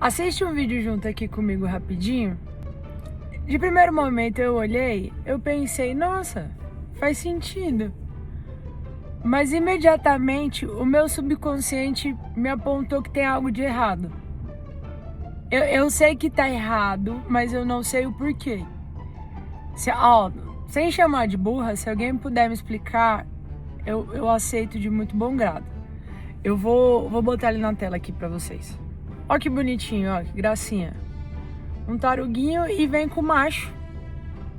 Assiste um vídeo junto aqui comigo rapidinho. De primeiro momento eu olhei, eu pensei, nossa, faz sentido. Mas imediatamente o meu subconsciente me apontou que tem algo de errado. Eu sei que tá errado, mas eu não sei o porquê. Sem chamar de burra, se alguém puder me explicar, eu aceito de muito bom grado. Eu vou botar ele na tela aqui pra vocês. Ó que bonitinho, ó, que gracinha. Um taruguinho e vem com o macho,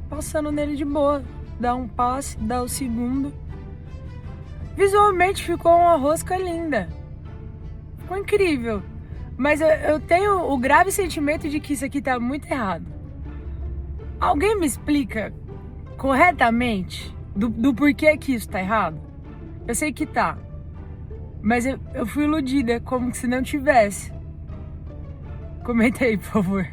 passando nele de boa. Dá um passe, dá o segundo. Visualmente ficou uma rosca linda. Ficou incrível. Mas eu tenho o grave sentimento de que isso aqui tá muito errado. Alguém me explica corretamente do porquê que isso tá errado? Eu sei que tá. Mas eu fui iludida, como se não tivesse. Comenta aí, por favor.